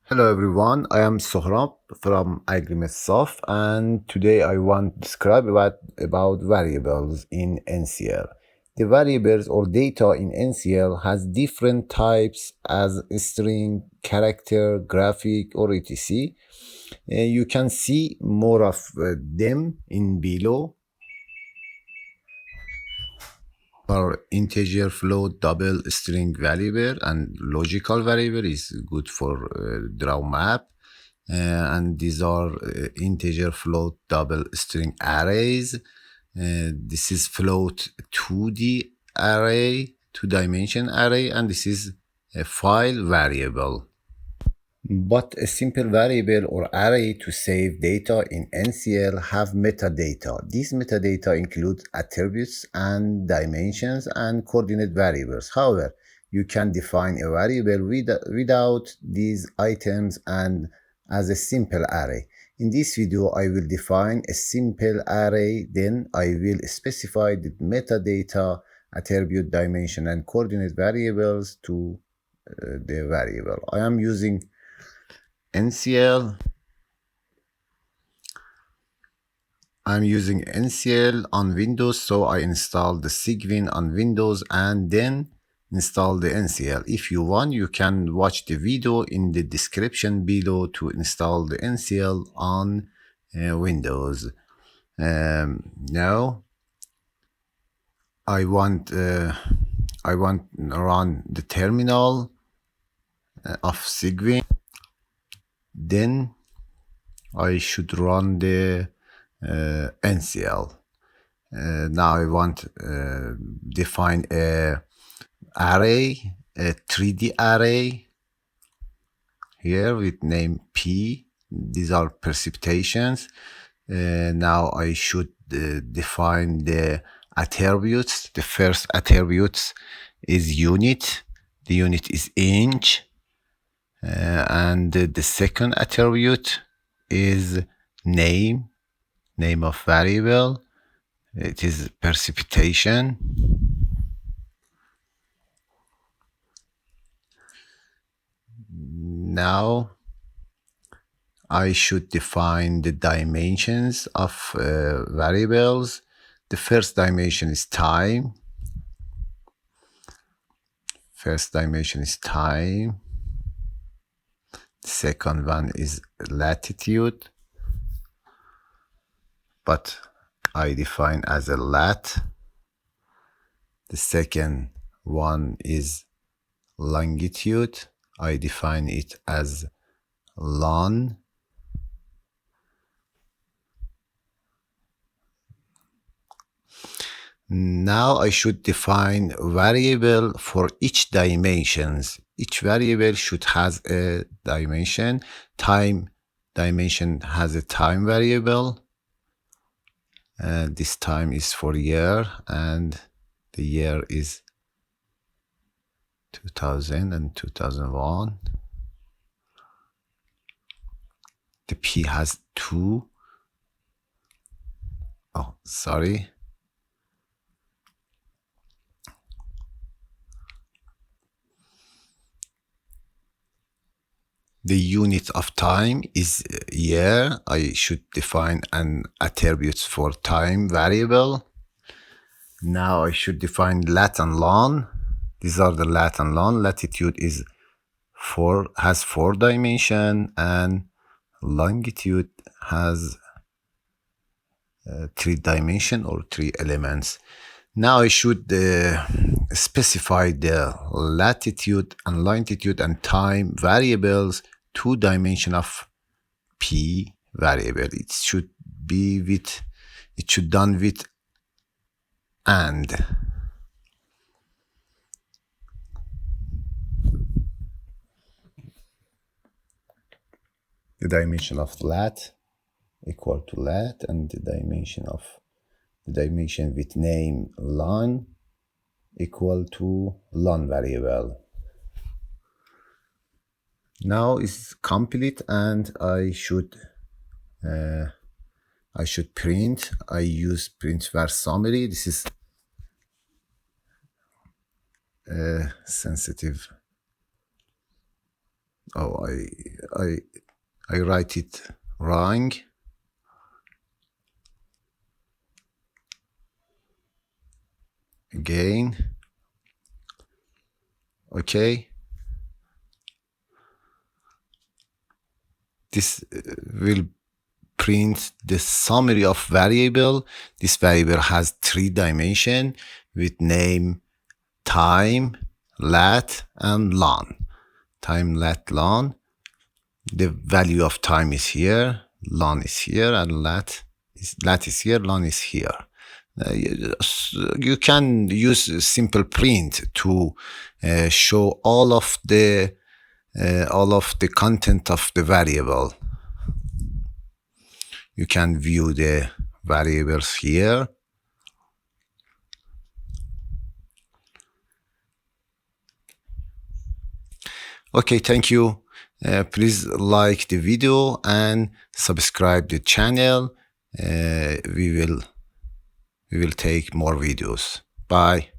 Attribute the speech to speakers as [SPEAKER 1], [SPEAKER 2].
[SPEAKER 1] Hello everyone, I am Sohrab from AgriMetSoft, and today I want to describe about variables in NCL. The variables or data in NCL has different types as string, character, graphic or etc. You can see more of them in below. For integer, float, double, string variable, and logical variable is good for draw map. And these are integer, float, double, string arrays. This is float 2D array, 2-dimension array, and this is a file variable. But a simple variable or array to save data in NCL have metadata. These metadata include attributes and dimensions and coordinate variables. However, you can define a variable without these items and as a simple array. In this video, I will define a simple array, then I will specify the metadata, attribute, dimension, and coordinate variables to the variable. I am using NCL. I'm using NCL on Windows, so I install the Sigwin on Windows and then install the NCL. If you want, you can watch the video in the description below to install the NCL on Windows. Now I want to run the terminal of Sigwin. Then I should run the NCL. Now I want define a array, a 3D array here with name P. These are precipitations. Now I should define the attributes. The first attribute is unit. The unit is inch. And the second attribute is name of variable. It is precipitation. Now I should define the dimensions of variables. The first dimension is time. Second one is latitude, but I define as a lat. The second one is longitude. I define it as lon. Now I should define variable for each dimensions. Each variable should has a dimension. Time dimension has a time variable. This time is for year, and the year is 2000 and 2001. The P has 2. Oh, sorry. The unit of time is year. I should define an attribute for time variable. Now I should define lat and lon. These are the lat and lon. Latitude is has 4 dimension, and longitude has 3 dimension or 3 elements. Now I should specify the latitude and longitude and time variables 2 dimension of P variable. It should done with and. The dimension of lat equal to lat, and the dimension with name lon equal to lon variable. Now it's complete, and I should print. I use print var summary. This is sensitive. Oh, I write it wrong. Again. Okay. This will print the summary of variable. This variable has 3 dimensions with name, time, lat, and lon. Time, lat, lon. The value of time is here, lon is here, and lat is here, lon is here. You can use simple print to show all of the content of the variable. You can view the variables here. Okay, thank you. Please like the video and subscribe the channel. We will take more videos. Bye.